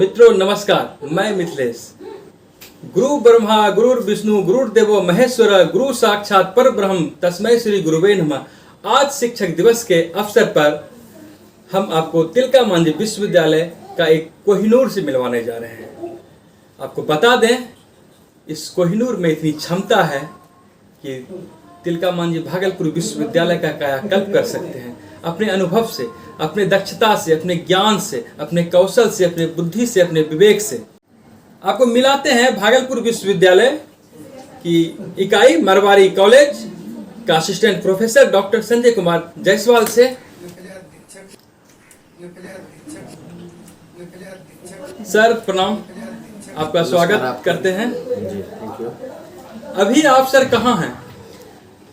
मित्रों नमस्कार, मैं मिथिलेश। गुरु ब्रह्मा गुरु विष्णु गुरुदेवो महेश्वर गुरु साक्षात पर ब्रह्म तस्मै श्री गुरुवे नमः। आज शिक्षक दिवस के अवसर पर हम आपको तिलका मांझी विश्वविद्यालय का एक कोहिनूर से मिलवाने जा रहे हैं। आपको बता दें, इस कोहिनूर में इतनी क्षमता है कि तिलका मांझी भागलपुर विश्वविद्यालय का कायाकल्प कर सकते हैं। अपने अनुभव से, अपने दक्षता से, अपने ज्ञान से, अपने कौशल से, अपने बुद्धि से, अपने विवेक से आपको मिलाते हैं भागलपुर विश्वविद्यालय की इकाई मरवाड़ी कॉलेज का assistant professor doctor Sanjay Kumar Jaiswal से। सर प्रणाम, आपका स्वागत करते हैं। जी, थैंक यू। अभी आप सर कहाँ हैं?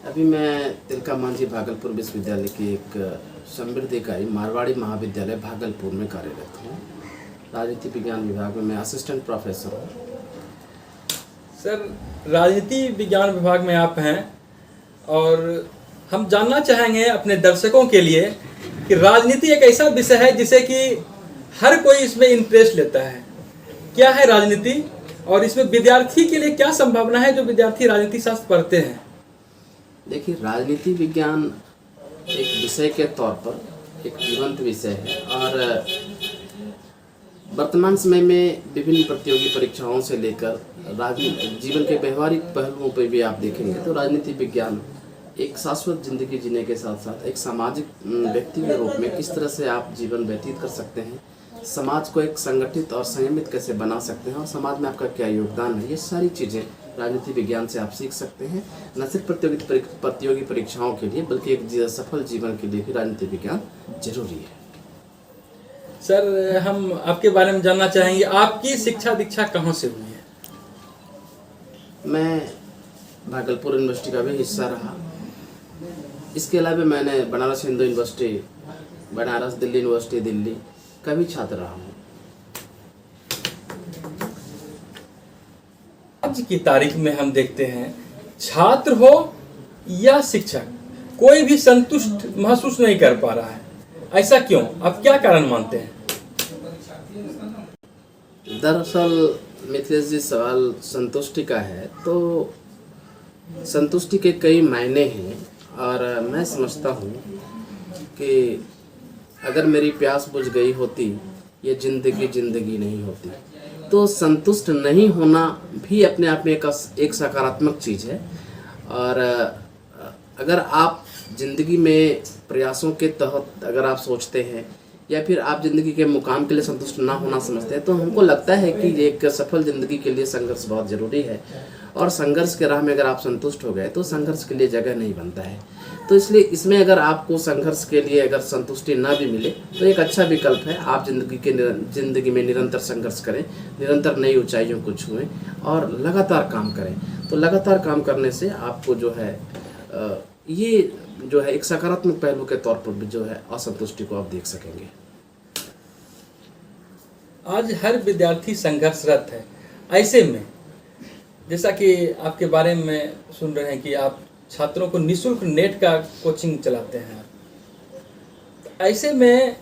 अभी मैं तिलका मांझी भागलपुर विश्वविद्यालय की एक समृद्ध इकाई मारवाड़ी महाविद्यालय भागलपुर में कार्यरत हूँ। राजनीति विज्ञान विभाग में मैं असिस्टेंट प्रोफेसर हूँ। सर, राजनीति विज्ञान विभाग में आप हैं और हम जानना चाहेंगे अपने दर्शकों के लिए कि राजनीति एक ऐसा विषय है जिसे कि हर कोई इसमें इंटरेस्ट लेता है। क्या है राजनीति और इसमें विद्यार्थी के लिए क्या संभावना है जो विद्यार्थी राजनीति शास्त्र पढ़ते हैं? देखिए, राजनीति विज्ञान एक विषय के तौर पर एक जीवंत विषय है और वर्तमान समय में विभिन्न प्रतियोगी परीक्षाओं से लेकर जीवन के व्यवहारिक पहलुओं पर भी आप देखेंगे तो राजनीति विज्ञान एक शाश्वत जिंदगी जीने के साथ साथ एक सामाजिक व्यक्ति के रूप में किस तरह से आप जीवन व्यतीत कर सकते हैं, समाज को एक संगठित और संयमित कैसे बना सकते हैं और समाज में आपका क्या योगदान है, ये सारी चीज़ें राजनीति विज्ञान से आप सीख सकते हैं। न सिर्फ प्रतियोगी परीक्षाओं के लिए बल्कि एक सफल जीवन के लिए भी राजनीति विज्ञान जरूरी है। सर, हम आपके बारे में जानना चाहेंगे, आपकी शिक्षा दीक्षा कहाँ से हुई है? मैं भागलपुर यूनिवर्सिटी का भी हिस्सा रहा। इसके अलावा मैंने बनारस हिंदू यूनिवर्सिटी, बनारस दिल्ली यूनिवर्सिटी दिल्ली का भी छात्र रहा हूँ। आज की तारीख में हम देखते हैं छात्र हो या शिक्षक, कोई भी संतुष्ट महसूस नहीं कर पा रहा है। ऐसा क्यों? आप क्या कारण मानते हैं? दरअसल मिथिलेश जी, सवाल संतुष्टि का है तो संतुष्टि के कई मायने हैं और मैं समझता हूँ कि अगर मेरी प्यास बुझ गई होती ये जिंदगी नहीं होती। तो संतुष्ट नहीं होना भी अपने आप में एक सकारात्मक चीज़ है। और अगर आप ज़िंदगी में प्रयासों के तहत अगर आप सोचते हैं या फिर आप ज़िंदगी के मुकाम के लिए संतुष्ट ना होना समझते हैं तो हमको लगता है कि एक सफल ज़िंदगी के लिए संघर्ष बहुत ज़रूरी है। और संघर्ष के राह में अगर आप संतुष्ट हो गए तो संघर्ष के लिए जगह नहीं बनता है। तो इसलिए इसमें अगर आपको संघर्ष के लिए अगर संतुष्टि ना भी मिले तो एक अच्छा विकल्प है, आप ज़िंदगी में निरंतर संघर्ष करें, निरंतर नई ऊंचाइयों को छुएं और लगातार काम करें। तो लगातार काम करने से आपको जो है ये जो है एक सकारात्मक पहलू के तौर पर भी जो है असंतुष्टि को आप देख सकेंगे। आज हर विद्यार्थी संघर्षरत है। ऐसे में जैसा कि आपके बारे में सुन रहे हैं कि आप छात्रों को निःशुल्क नेट का कोचिंग चलाते हैं, ऐसे में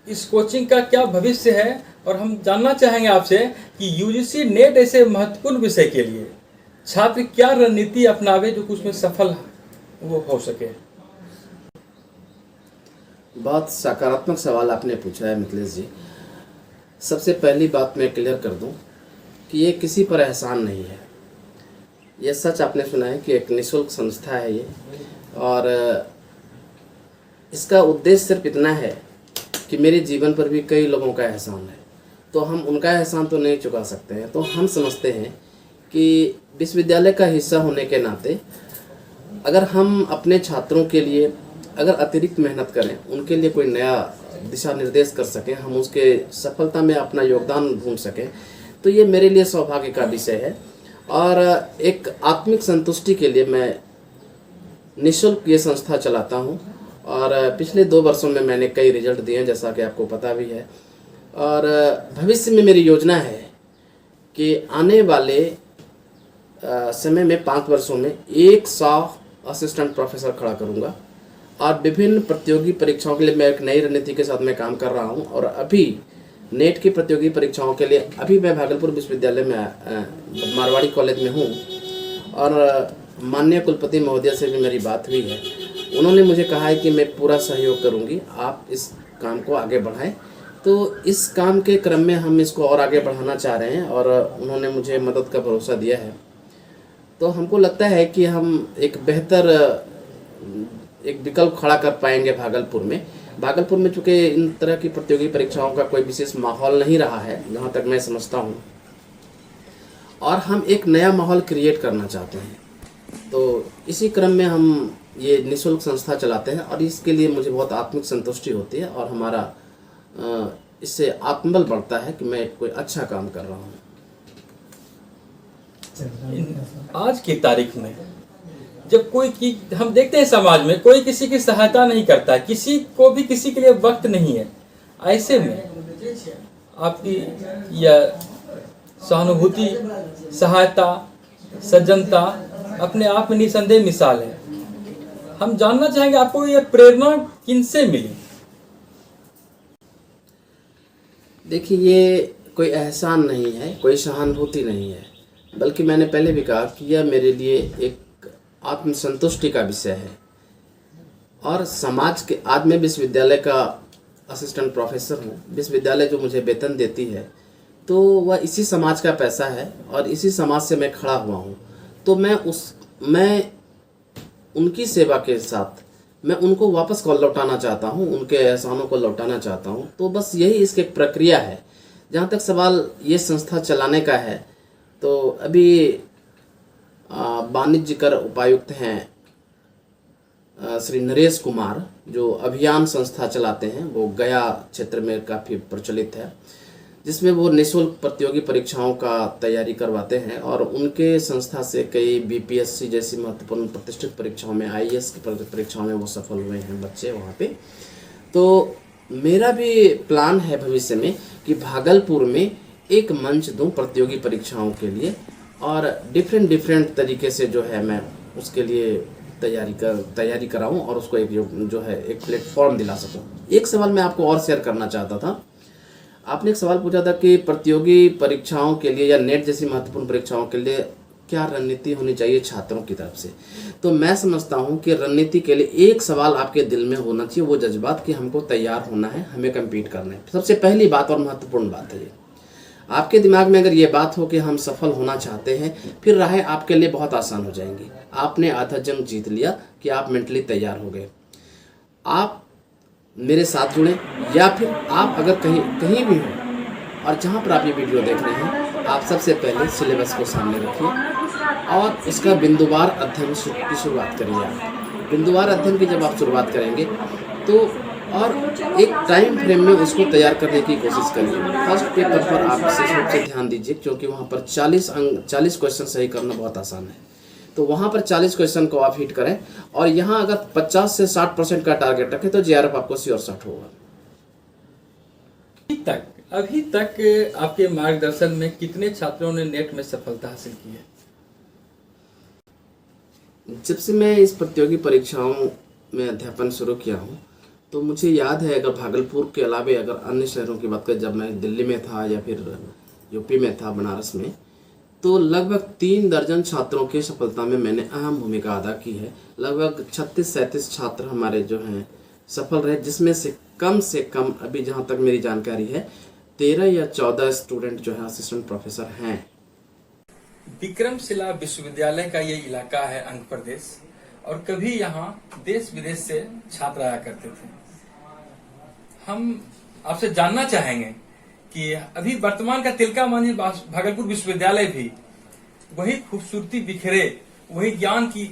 इस कोचिंग का क्या भविष्य है? और हम जानना चाहेंगे आपसे कि यूजीसी नेट ऐसे महत्वपूर्ण विषय के लिए छात्र क्या रणनीति अपनावे जो कुछ में सफल वो हो सके। बहुत सकारात्मक सवाल आपने पूछा है मिथिलेश जी। सबसे पहली बात मैं क्लियर कर दूं कि ये किसी पर एहसान नहीं है। ये सच आपने सुना है कि एक निःशुल्क संस्था है ये, और इसका उद्देश्य सिर्फ इतना है कि मेरे जीवन पर भी कई लोगों का एहसान है, तो हम उनका एहसान तो नहीं चुका सकते हैं। तो हम समझते हैं कि विश्वविद्यालय का हिस्सा होने के नाते अगर हम अपने छात्रों के लिए अगर अतिरिक्त मेहनत करें, उनके लिए कोई नया दिशा निर्देश कर सकें, हम उसके सफलता में अपना योगदान ढूंढ सकें, तो ये मेरे लिए सौभाग्य का विषय है। और एक आत्मिक संतुष्टि के लिए मैं निःशुल्क ये संस्था चलाता हूँ और पिछले 2 वर्षों में मैंने कई रिजल्ट दिए हैं, जैसा कि आपको पता भी है। और भविष्य में मेरी योजना है कि आने वाले समय में 5 वर्षों में 100 असिस्टेंट प्रोफेसर खड़ा करूँगा और विभिन्न प्रतियोगी परीक्षाओं के लिए मैं एक नई रणनीति के साथ मैं काम कर रहा हूँ। और अभी नेट की प्रतियोगी परीक्षाओं के लिए अभी मैं भागलपुर विश्वविद्यालय में मारवाड़ी कॉलेज में हूँ और माननीय कुलपति महोदय से भी मेरी बात हुई है। उन्होंने मुझे कहा है कि मैं पूरा सहयोग करूँगी, आप इस काम को आगे बढ़ाएं। तो इस काम के क्रम में हम इसको और आगे बढ़ाना चाह रहे हैं और उन्होंने मुझे मदद का भरोसा दिया है। तो हमको लगता है कि हम एक बेहतर एक विकल्प खड़ा कर पाएंगे भागलपुर में। भागलपुर में चूँकि इन तरह की प्रतियोगी परीक्षाओं का कोई विशेष माहौल नहीं रहा है जहाँ तक मैं समझता हूँ, और हम एक नया माहौल क्रिएट करना चाहते हैं। तो इसी क्रम में हम ये निःशुल्क संस्था चलाते हैं और इसके लिए मुझे बहुत आत्मिक संतुष्टि होती है और हमारा इससे आत्मबल बढ़ता है कि मैं कोई अच्छा काम कर रहा हूँ। आज की तारीख में जब हम देखते हैं समाज में कोई किसी की सहायता नहीं करता, किसी को भी किसी के लिए वक्त नहीं है, ऐसे में आपकी यह सहानुभूति, सहायता, सज्जनता अपने आप में निसंदेह मिसाल है। हम जानना चाहेंगे आपको यह प्रेरणा किनसे मिली? देखिए, ये कोई एहसान नहीं है, कोई सहानुभूति नहीं है, बल्कि मैंने पहले भी कहा कि यह मेरे लिए एक आत्मसंतुष्टि का विषय है। और समाज के आज मैं विश्वविद्यालय का असिस्टेंट प्रोफेसर हूँ। विश्वविद्यालय जो मुझे वेतन देती है तो वह इसी समाज का पैसा है और इसी समाज से मैं खड़ा हुआ हूँ। तो मैं उनकी सेवा के साथ मैं उनको वापस को लौटाना चाहता हूँ, उनके एहसानों को लौटाना चाहता हूँ। तो बस यही इसकी एक प्रक्रिया है। जहाँ तक सवाल ये संस्था चलाने का है, तो अभी वाणिज्य कर उपायुक्त हैं श्री नरेश कुमार, जो अभियान संस्था चलाते हैं, वो गया क्षेत्र में काफ़ी प्रचलित है, जिसमें वो निःशुल्क प्रतियोगी परीक्षाओं का तैयारी करवाते हैं और उनके संस्था से कई बीपीएससी जैसी महत्वपूर्ण प्रतिष्ठित परीक्षाओं में, आईएएस की परीक्षाओं में वो सफल हुए हैं बच्चे वहाँ पे। तो मेरा भी प्लान है भविष्य में कि भागलपुर में एक मंच दूं प्रतियोगी परीक्षाओं के लिए और डिफरेंट तरीके से जो है मैं उसके लिए तैयारी कराऊं और उसको एक जो है एक प्लेटफॉर्म दिला सकूं। एक सवाल मैं आपको और शेयर करना चाहता था। आपने एक सवाल पूछा था कि प्रतियोगी परीक्षाओं के लिए या नेट जैसी महत्वपूर्ण परीक्षाओं के लिए क्या रणनीति होनी चाहिए छात्रों की तरफ से। तो मैं समझता हूं कि रणनीति के लिए एक सवाल आपके दिल में होना चाहिए, वो जज्बात कि हमको तैयार होना है, हमें कम्पीट करना है। सबसे पहली बात और महत्वपूर्ण बात है ये। आपके दिमाग में अगर ये बात हो कि हम सफल होना चाहते हैं, फिर राहें आपके लिए बहुत आसान हो जाएंगी। आपने आधा जंग जीत लिया कि आप मेंटली तैयार हो गए। आप मेरे साथ जुड़ें या फिर आप अगर कहीं भी हो और जहाँ पर आप ये वीडियो देख रहे हैं, आप सबसे पहले सिलेबस को सामने रखिए और इसका बिंदुवार अध्ययन की शुरुआत करिए। आप बिंदुवार अध्ययन की जब आप शुरुआत करेंगे तो और एक टाइम फ्रेम में उसको तैयार करने की कोशिश करिए। फर्स्ट पेपर पर आप विशेष रूप से ध्यान दीजिए, क्योंकि वहाँ पर 40 क्वेश्चन सही करना बहुत आसान है। तो वहाँ पर 40 क्वेश्चन को आप हिट करें और यहाँ अगर 50 से 60% का टारगेट रखें तो जेआरएफ आपको श्योर शॉट होगा। अभी तक आपके मार्गदर्शन में कितने छात्रों ने नेट में सफलता हासिल की है? जब से मैं इस प्रतियोगी परीक्षाओं में अध्यापन शुरू किया हूँ तो मुझे याद है, अगर भागलपुर के अलावे अगर अन्य शहरों की बात करें, जब मैं दिल्ली में था या फिर यूपी में था, बनारस में, तो लगभग 3 दर्जन छात्रों की सफलता में मैंने अहम भूमिका अदा की है। लगभग 36-37 छात्र हमारे जो हैं सफल रहे, जिसमें से कम अभी जहाँ तक मेरी जानकारी है 13 या 14 स्टूडेंट जो है असिस्टेंट प्रोफेसर हैं। विक्रमशिला विश्वविद्यालय का ये इलाका है आंध्र प्रदेश, और कभी यहाँ देश विदेश से छात्र आया करते थे। हम आपसे जानना चाहेंगे कि अभी वर्तमान का तिलका मांझी भागलपुर विश्वविद्यालय भी वही खूबसूरती बिखरे, वही ज्ञान की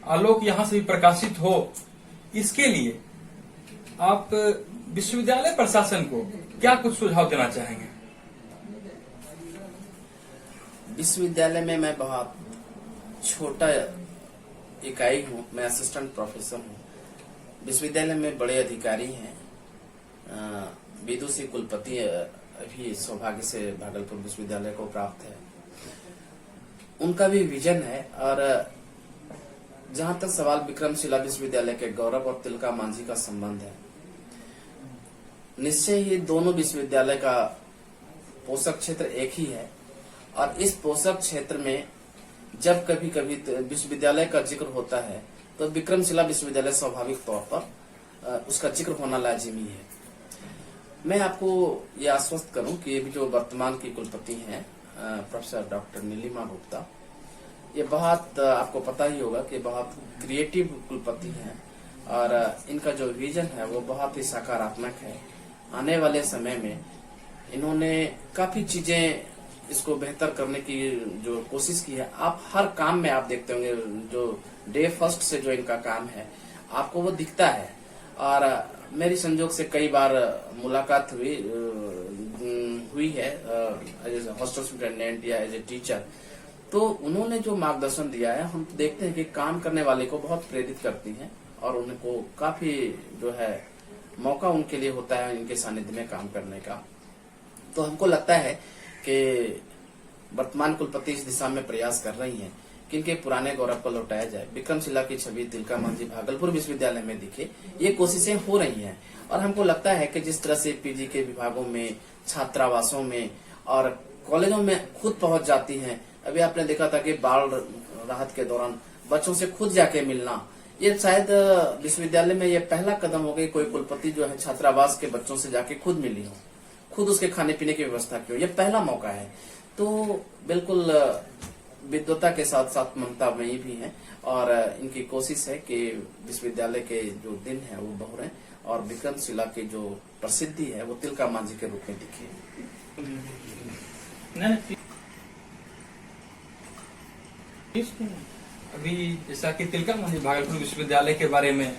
आलोक यहाँ से भी प्रकाशित हो, इसके लिए आप विश्वविद्यालय प्रशासन को क्या कुछ सुझाव देना चाहेंगे? विश्वविद्यालय में मैं बहुत छोटा इकाई हूँ, मैं असिस्टेंट प्रोफेसर हूँ। विश्वविद्यालय में बड़े अधिकारी हैं, विदुषी कुलपति अभी सौभाग्य से भागलपुर विश्वविद्यालय को प्राप्त है। उनका भी विजन है। और जहाँ तक सवाल विक्रमशिला विश्वविद्यालय के गौरव और तिलका मांझी का संबंध है, निश्चय ही दोनों विश्वविद्यालय का पोषक क्षेत्र एक ही है और इस पोषक क्षेत्र में जब कभी कभी विश्वविद्यालय का जिक्र होता है तो विक्रमशिला विश्वविद्यालय स्वाभाविक तौर पर उसका जिक्र होना लाजिमी है। मैं आपको ये आश्वस्त करूं कि अभी जो वर्तमान की कुलपति हैं प्रोफेसर डॉक्टर नीलिमा गुप्ता, ये बहुत आपको पता ही होगा कि बहुत क्रिएटिव कुलपति हैं और इनका जो विजन है वो बहुत ही सकारात्मक है। आने वाले समय में इन्होंने काफी चीजें इसको बेहतर करने की जो कोशिश की है। आप हर काम में आप देखते होंगे जो डे फर्स्ट से जो इनका काम है आपको वो दिखता है और मेरी संजोग से कई बार मुलाकात हुई है एज ए हॉस्टल सुपरिटेंडेंट या एज ए टीचर, तो उन्होंने जो मार्गदर्शन दिया है हम देखते हैं कि काम करने वाले को बहुत प्रेरित करती हैं और उनको काफी जो है मौका उनके लिए होता है इनके सानिध्य में काम करने का। तो हमको लगता है कि वर्तमान कुलपति इस दिशा में प्रयास कर रही हैं कि इनके पुराने गौरव को लौटाया जाए, विक्रमशिला की छवि तिलका मांझी भागलपुर विश्वविद्यालय में दिखे, ये कोशिशें हो रही हैं। और हमको लगता है कि जिस तरह से पीजी के विभागों में, छात्रावासों में और कॉलेजों में खुद पहुंच जाती हैं। अभी आपने देखा था कि बाल राहत के दौरान बच्चों से खुद जाके मिलना, ये शायद विश्वविद्यालय में ये पहला कदम हो गई, कोई कुलपति जो है छात्रावास के बच्चों से जाके खुद मिली हो, खुद उसके खाने पीने की व्यवस्था की हो, ये पहला मौका है। तो बिल्कुल विद्वता के साथ साथ ममतामयी भी हैं और इनकी कोशिश है कि विश्वविद्यालय के जो दिन है वो बहुरें और विक्रमशिला की जो प्रसिद्धि है वो तिलका मांझी के रूप में दिखे। अभी जैसा कि तिलका मांझी भागलपुर विश्वविद्यालय के बारे में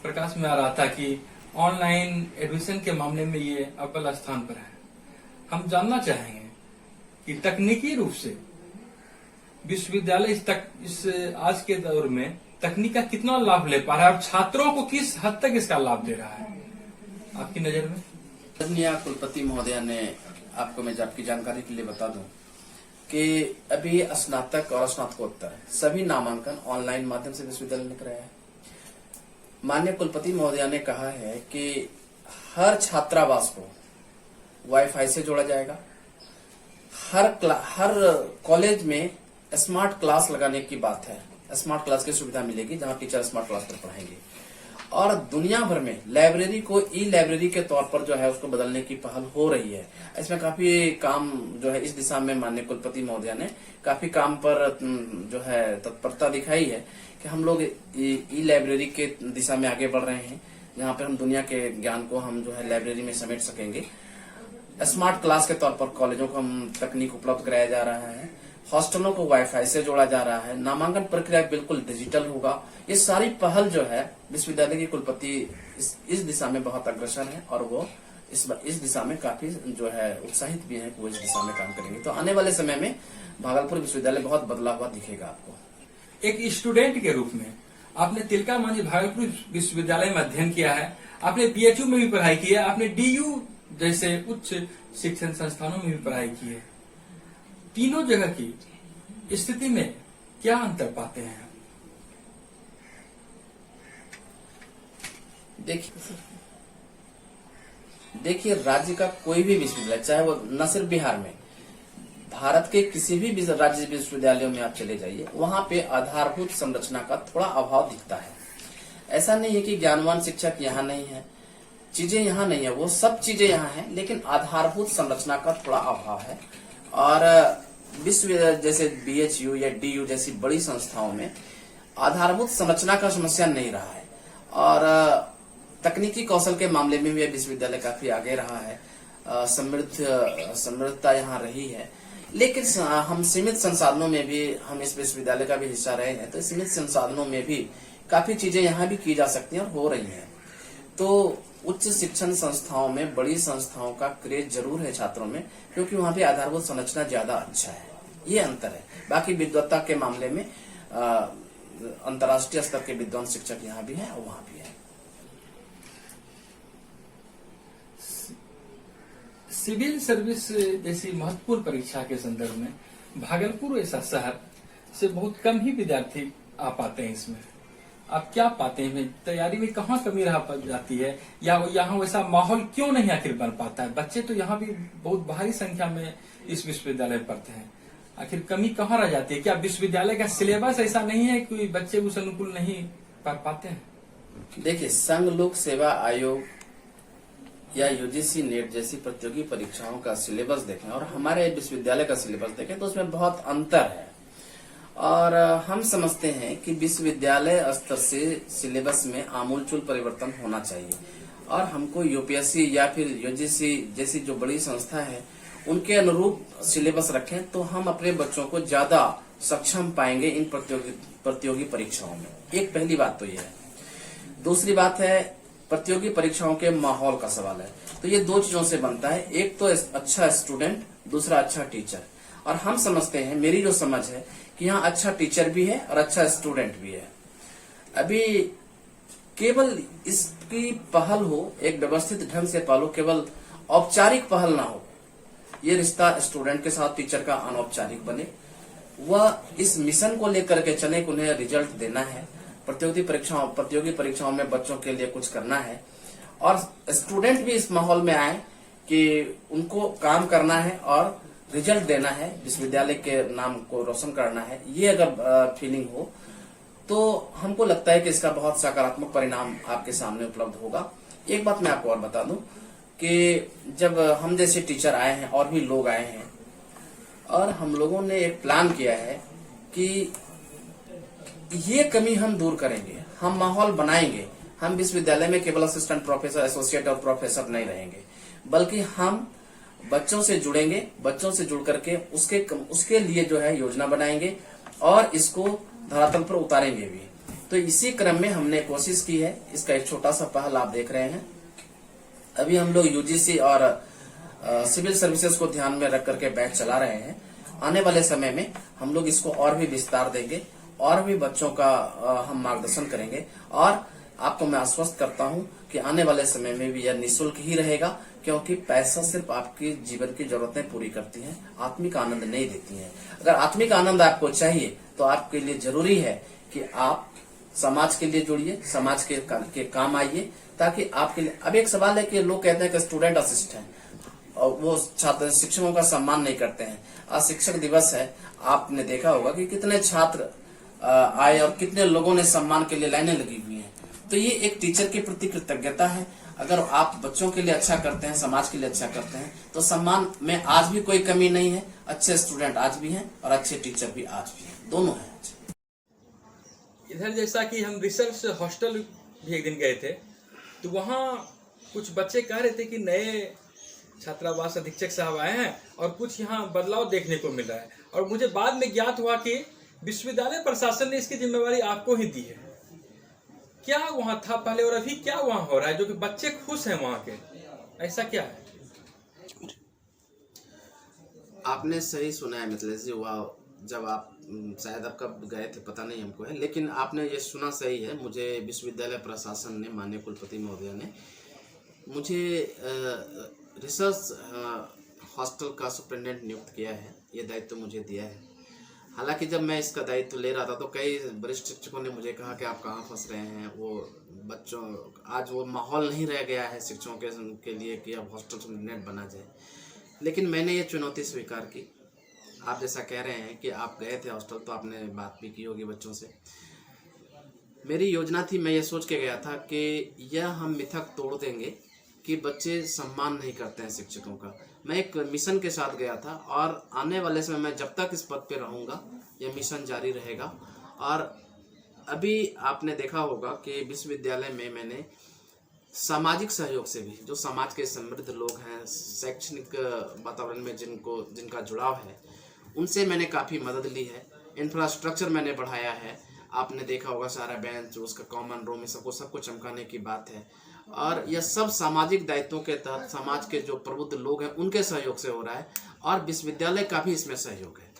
प्रकाश में आ रहा था कि ऑनलाइन एडमिशन के मामले में ये अव्वल स्थान पर है। हम जानना चाहेंगे कि तकनीकी रूप से विश्वविद्यालय इस आज के दौर में तकनीक का कितना लाभ ले पा रहा है और छात्रों को किस हद तक इसका लाभ दे रहा है आपकी नजर में? माननीय कुलपति महोदया ने आपको मैं आपकी जानकारी के लिए बता दूं कि अभी स्नातक और स्नातकोत्तर सभी नामांकन ऑनलाइन माध्यम से विश्वविद्यालय में कराया है। माननीय कुलपति महोदया ने कहा है कि हर छात्रावास को वाईफाई से जोड़ा जाएगा, हर कॉलेज में स्मार्ट क्लास लगाने की बात है, स्मार्ट क्लास की सुविधा मिलेगी जहां टीचर स्मार्ट क्लास पर पढ़ाएंगे और दुनिया भर में लाइब्रेरी को ई लाइब्रेरी के तौर पर जो है उसको बदलने की पहल हो रही है। इसमें काफी काम जो है इस दिशा में माननीय कुलपति महोदया ने काफी काम पर जो है तत्परता दिखाई है कि हम लोग ई लाइब्रेरी के दिशा में आगे बढ़ रहे हैं जहाँ पर हम दुनिया के ज्ञान को हम जो है लाइब्रेरी में समेट सकेंगे। स्मार्ट क्लास के तौर पर कॉलेजों को हम तकनीक उपलब्ध कराया जा रहा है, हॉस्टलों को वाईफाई से जोड़ा जा रहा है, नामांकन प्रक्रिया बिल्कुल डिजिटल होगा। ये सारी पहल जो है विश्वविद्यालय की कुलपति इस दिशा में बहुत अग्रसर है और वो इस दिशा में काफी जो है उत्साहित भी है कि वो इस दिशा में काम करेंगे। तो आने वाले समय में भागलपुर विश्वविद्यालय बहुत बदला हुआ दिखेगा आपको। एक स्टूडेंट के रूप में आपने तिलका मांझी भागलपुर विश्वविद्यालय में अध्ययन किया है, आपने बीएचयू में भी पढ़ाई की है, आपने डीयू जैसे उच्च शिक्षण संस्थानों में भी पढ़ाई की है। तीनों जगह की स्थिति में क्या अंतर पाते हैं? देखिए राज्य का कोई भी विश्वविद्यालय, चाहे वो न सिर्फ बिहार में, भारत के किसी भी राज्य विश्वविद्यालयों में आप चले जाइए, वहां पे आधारभूत संरचना का थोड़ा अभाव दिखता है। ऐसा नहीं है कि ज्ञानवान शिक्षक यहाँ नहीं है, चीजें यहाँ नहीं है, वो सब चीजें यहाँ हैं, लेकिन आधारभूत संरचना का थोड़ा अभाव है। और विश्व जैसे बीएचयू या डीयू जैसी बड़ी संस्थाओं में आधारभूत संरचना का समस्या नहीं रहा है और तकनीकी कौशल के मामले में भी विश्वविद्यालय काफी आगे रहा है, समृद्धता यहाँ रही है। लेकिन हम सीमित संसाधनों में भी, हम इस विश्वविद्यालय का भी हिस्सा रहे हैं, तो सीमित संसाधनों में भी काफी चीजें यहाँ भी की जा सकती हैं और हो रही हैं। तो उच्च शिक्षण संस्थाओं में, बड़ी संस्थाओं का क्रेज जरूर है छात्रों में, क्योंकि वहाँ पे आधारभूत संरचना ज्यादा अच्छा है। ये अंतर है। बाकी विद्वत्ता के मामले में अंतर्राष्ट्रीय स्तर के विद्वान शिक्षक यहाँ भी हैं और वहाँ भी है। सिविल सर्विस जैसी महत्वपूर्ण परीक्षा के संदर्भ में भागलपुर ऐसा शहर से बहुत कम ही विद्यार्थी आ पाते हैं। इसमें आप क्या पाते हैं, तैयारी में कहाँ कमी रह जाती है, या यहाँ वैसा माहौल क्यों नहीं आखिर बन पाता है? बच्चे तो यहाँ भी बहुत भारी संख्या में इस विश्वविद्यालय में पढ़ते हैं, आखिर कमी कहाँ रह जाती है? क्या विश्वविद्यालय का सिलेबस ऐसा नहीं है कि बच्चे उस अनुकूल नहीं पढ़ पाते हैं? देखिए, संघ लोक सेवा आयोग या यूजीसी नेट जैसी प्रतियोगी परीक्षाओं का सिलेबस देखें और हमारे विश्वविद्यालय का सिलेबस देखें तो उसमें बहुत अंतर है। और हम समझते हैं कि विश्वविद्यालय स्तर से सिलेबस में आमूलचूल परिवर्तन होना चाहिए और हमको यूपीएससी या फिर यूजीसी जैसी जो बड़ी संस्था है उनके अनुरूप सिलेबस रखें तो हम अपने बच्चों को ज्यादा सक्षम पाएंगे इन प्रतियोगी परीक्षाओं में। एक पहली बात तो यह है। दूसरी बात है, प्रतियोगी परीक्षाओं के माहौल का सवाल है। तो ये दो चीजों से बनता है, एक तो अच्छा स्टूडेंट, दूसरा अच्छा टीचर। और हम समझते हैं, मेरी जो समझ है कि यहाँ अच्छा टीचर भी है और अच्छा स्टूडेंट भी है। अभी केवल इसकी पहल हो, एक व्यवस्थित ढंग से पहल हो, केवल औपचारिक पहल ना हो। ये रिश्ता स्टूडेंट के साथ टीचर का अनौपचारिक बने, वह इस मिशन को लेकर के चले कि उन्हें रिजल्ट देना है, प्रतियोगी परीक्षाओं में बच्चों के लिए कुछ करना है और स्टूडेंट भी इस माहौल में आए कि उनको काम करना है और रिजल्ट देना है, विश्वविद्यालय के नाम को रोशन करना है। ये अगर फीलिंग हो तो हमको लगता है कि इसका बहुत सकारात्मक परिणाम आपके सामने उपलब्ध होगा। एक बात मैं आपको और बता दूं कि जब हम जैसे टीचर आए हैं और भी लोग आए हैं और हम लोगों ने एक प्लान किया है कि ये कमी हम दूर करेंगे, हम माहौल बनाएंगे। हम विश्वविद्यालय में केवल असिस्टेंट प्रोफेसर, एसोसिएट और प्रोफेसर नहीं रहेंगे, बल्कि हम बच्चों से जुड़ेंगे, बच्चों से जुड़ करके उसके लिए जो है योजना बनाएंगे और इसको धरातल पर उतारेंगे भी। तो इसी क्रम में हमने कोशिश की है। इसका एक छोटा सा पहल आप देख रहे हैं। अभी हम लोग यूजीसी और सिविल सर्विसेज को ध्यान में रख करके बैच चला रहे हैं। आने वाले समय में हम लोग इसको और भी विस्तार देंगे और भी बच्चों का हम मार्गदर्शन करेंगे और आपको मैं आश्वस्त करता हूं कि आने वाले समय में भी यह निःशुल्क ही रहेगा, क्योंकि पैसा सिर्फ आपकी जीवन की जरूरतें पूरी करती हैं, आत्मिक आनंद नहीं देती हैं। अगर आत्मिक आनंद आपको चाहिए तो आपके लिए जरूरी है कि आप समाज के लिए जुड़िए, समाज के काम आइए, ताकि आपके लिए। अब एक सवाल है कि लोग कहते हैं कि स्टूडेंट असिस्ट है और वो छात्र शिक्षकों का सम्मान नहीं करते हैं। आज शिक्षक दिवस है, आपने देखा होगा कि कितने छात्र आए और कितने लोगों ने सम्मान के लिए लाइनें लगी हुई हैं। तो ये एक टीचर के प्रति कृतज्ञता है। अगर आप बच्चों के लिए अच्छा करते हैं, समाज के लिए अच्छा करते हैं, तो सम्मान में आज भी कोई कमी नहीं है। अच्छे स्टूडेंट आज भी हैं और अच्छे टीचर भी आज भी हैं, दोनों हैं। इधर जैसा कि हम रिसर्च हॉस्टल भी एक दिन गए थे, तो वहाँ कुछ बच्चे कह रहे थे कि नए छात्रावास अधीक्षक साहब आए हैं और कुछ यहाँ बदलाव देखने को मिल रहा है। और मुझे बाद में ज्ञात हुआ कि विश्वविद्यालय प्रशासन ने इसकी जिम्मेवारी आपको ही दी है। क्या वहाँ था पहले और अभी क्या वहाँ हो रहा है जो कि बच्चे खुश हैं वहाँ के, ऐसा क्या है? आपने सही सुना है मिथिलेश जी। वह जब आप शायद आप कब गए थे पता नहीं हमको है, लेकिन आपने ये सुना सही है। मुझे विश्वविद्यालय प्रशासन ने, माननीय कुलपति महोदय ने मुझे रिसर्च हॉस्टल का सुपरिटेंडेंट नियुक्त किया है। ये दायित्व मुझे दिया है। हालांकि जब मैं इसका दायित्व ले रहा था तो कई वरिष्ठ शिक्षकों ने मुझे कहा कि आप कहाँ फंस रहे हैं, वो बच्चों आज वो माहौल नहीं रह गया है शिक्षकों के लिए कि अब हॉस्टल सुपरिटेंडेंट बना जाए। लेकिन मैंने ये चुनौती स्वीकार की। आप जैसा कह रहे हैं कि आप गए थे हॉस्टल, तो आपने बात भी की होगी बच्चों से। मेरी योजना थी, मैं ये सोच के गया था कि यह हम मिथक तोड़ देंगे कि बच्चे सम्मान नहीं करते हैं शिक्षकों का। मैं एक मिशन के साथ गया था और आने वाले समय में जब तक इस पद पे रहूँगा यह मिशन जारी रहेगा। और अभी आपने देखा होगा कि विश्वविद्यालय में मैंने सामाजिक सहयोग से भी, जो समाज के समृद्ध लोग हैं, शैक्षणिक वातावरण में जिनका जुड़ाव है, उनसे मैंने काफ़ी मदद ली है। इंफ्रास्ट्रक्चर मैंने बढ़ाया है। आपने देखा होगा सारा बेंच, उसका कॉमन रूम, सबको चमकाने की बात है। और यह सब सामाजिक दायित्वों के तहत समाज के जो प्रबुद्ध लोग हैं उनके सहयोग से हो रहा है और विश्वविद्यालय का भी इसमें सहयोग है।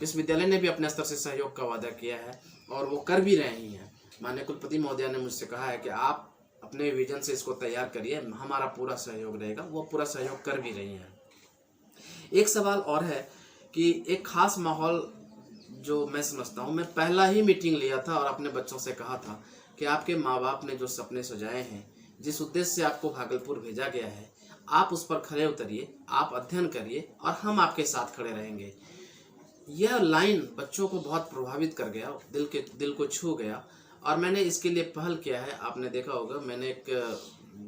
विश्वविद्यालय ने भी अपने स्तर से सहयोग का वादा किया है और वो कर भी रहे ही हैं। माननीय कुलपति महोदय ने मुझसे कहा है कि आप अपने विजन से इसको तैयार करिए, हमारा पूरा सहयोग रहेगा। वो पूरा सहयोग कर भी रही हैं। एक सवाल और है कि एक खास माहौल जो मैं समझता हूँ, मैं पहला ही मीटिंग लिया था और अपने बच्चों से कहा था कि आपके माँ बाप ने जो सपने सजाए हैं, जिस उद्देश्य से आपको भागलपुर भेजा गया है, आप उस पर खरे उतरिए, आप अध्ययन करिए और हम आपके साथ खड़े रहेंगे। यह लाइन बच्चों को बहुत प्रभावित कर गया, दिल को छू गया और मैंने इसके लिए पहल किया है। आपने देखा होगा मैंने एक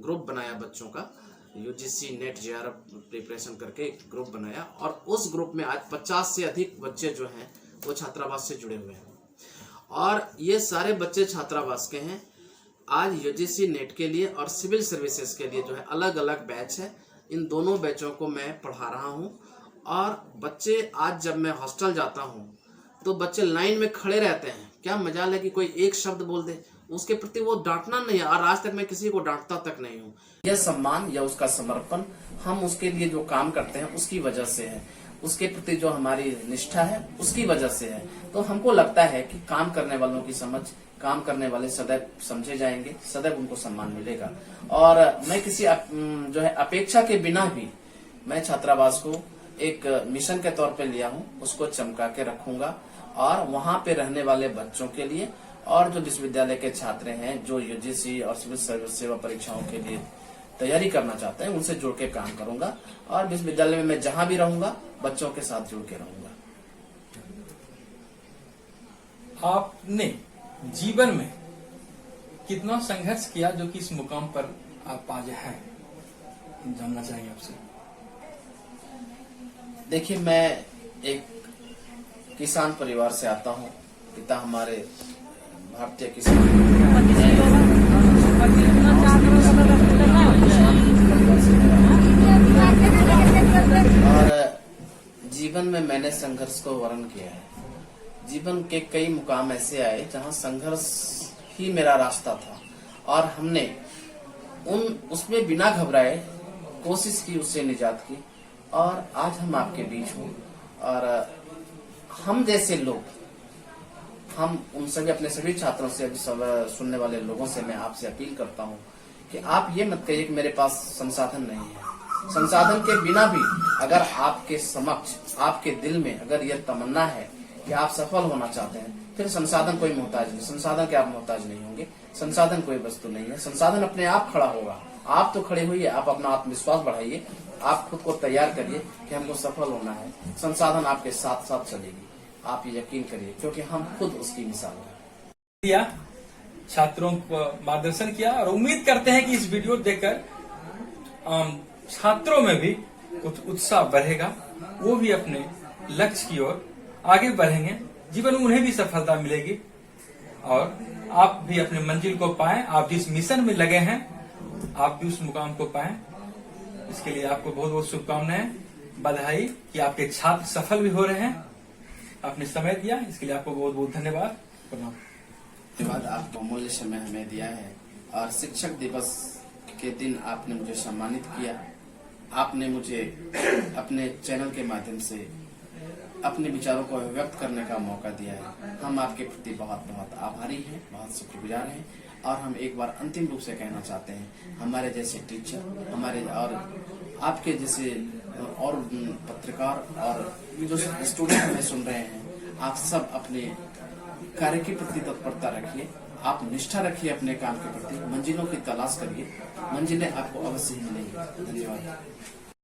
ग्रुप बनाया बच्चों का, UGC नेट JRF प्रिपरेशन करके एक ग्रुप बनाया और उस ग्रुप में आज 50 से अधिक बच्चे जो हैं वो छात्रावास से जुड़े हुए हैं और ये सारे बच्चे छात्रावास के हैं। आज UGC नेट के लिए और सिविल सर्विसेज के लिए जो है अलग अलग बैच है। इन दोनों बैचों को मैं पढ़ा रहा हूँ और बच्चे आज जब मैं हॉस्टल जाता हूँ तो बच्चे लाइन में खड़े रहते हैं। क्या मजाल है कि कोई एक शब्द बोल दे, उसके प्रति वो डांटना नहीं है और आज तक मैं किसी को डांटता तक नहीं हूँ। यह सम्मान या उसका समर्पण हम उसके लिए जो काम करते हैं उसकी वजह से है, उसके प्रति जो हमारी निष्ठा है उसकी वजह से है। तो हमको लगता है कि काम करने वालों की समझ, काम करने वाले सदैव समझे जाएंगे, सदैव उनको सम्मान मिलेगा। और मैं किसी जो है अपेक्षा के बिना भी मैं छात्रावास को एक मिशन के तौर पे लिया हूँ, उसको चमका के रखूंगा और वहां पे रहने वाले बच्चों के लिए और जो विश्वविद्यालय के छात्र हैं जो UGC और सिविल सर्विस सेवा परीक्षाओं के लिए तैयारी करना चाहते हैं उनसे जुड़ के काम करूंगा और विश्वविद्यालय में मैं जहां भी रहूंगा बच्चों के साथ जुड़ के रहूंगा। आपने जीवन में कितना संघर्ष किया जो कि इस मुकाम पर आप आज हैं, जानना चाहेंगे आपसे। देखिए, मैं एक किसान परिवार से आता हूँ। पिता हमारे भारतीय किसान और जीवन में मैंने संघर्ष को वर्ण किया है। जीवन के कई मुकाम ऐसे आए जहाँ संघर्ष ही मेरा रास्ता था और हमने उसमें बिना घबराए कोशिश की, उससे निजात की और आज हम आपके बीच हूँ। और हम जैसे लोग, हम उन सभी अपने सभी छात्रों से, अभी सब सुनने वाले लोगों से मैं आपसे अपील करता हूँ कि आप ये मत कहिए कि मेरे पास संसाधन नहीं है। संसाधन के बिना भी अगर आपके समक्ष, आपके दिल में अगर यह तमन्ना है कि आप सफल होना चाहते हैं, फिर संसाधन कोई मोहताज नहीं। संसाधन के आप मोहताज नहीं होंगे। संसाधन कोई वस्तु नहीं है। संसाधन अपने आप खड़ा होगा। आप तो खड़े हुई, आप अपना आत्मविश्वास बढ़ाइए, आप खुद को तैयार करिए कि हमको सफल होना है। संसाधन आपके साथ साथ चलेगी, आप ये यकीन करिए, क्योंकि हम खुद उसकी मिसाल हैं। छात्रों को मार्गदर्शन किया और उम्मीद करते हैं कि इस वीडियो देखकर छात्रों में भी कुछ उत्साह बढ़ेगा, वो भी अपने लक्ष्य की ओर आगे बढ़ेंगे, जीवन में उन्हें भी सफलता मिलेगी और आप भी अपने मंजिल को पाएं। आप जिस मिशन में लगे हैं आप भी उस मुकाम को पाएं। इसके लिए आपको बहुत बहुत शुभकामनाएं, बधाई कि आपके छात्र सफल भी हो रहे हैं। आपने समय दिया, इसके लिए आपको बहुत बहुत धन्यवाद। प्रणाम। धन्यवाद, आपको अमूल्य समय हमें दिया है और शिक्षक दिवस के दिन आपने मुझे सम्मानित किया। आपने मुझे अपने चैनल के माध्यम से अपने विचारों को व्यक्त करने का मौका दिया है। हम आपके प्रति बहुत बहुत आभारी हैं, बहुत शुक्रगुजार हैं और हम एक बार अंतिम रूप से कहना चाहते हैं, हमारे जैसे टीचर, हमारे और आपके जैसे और पत्रकार और जो स्टूडेंट हमें सुन रहे हैं, आप सब अपने कार्य के प्रति तत्परता रखिए, आप निष्ठा रखिए अपने काम के प्रति, मंजिलों की तलाश करिए, मंजिलें आपको अवश्य ही मिलेंगी। धन्यवाद।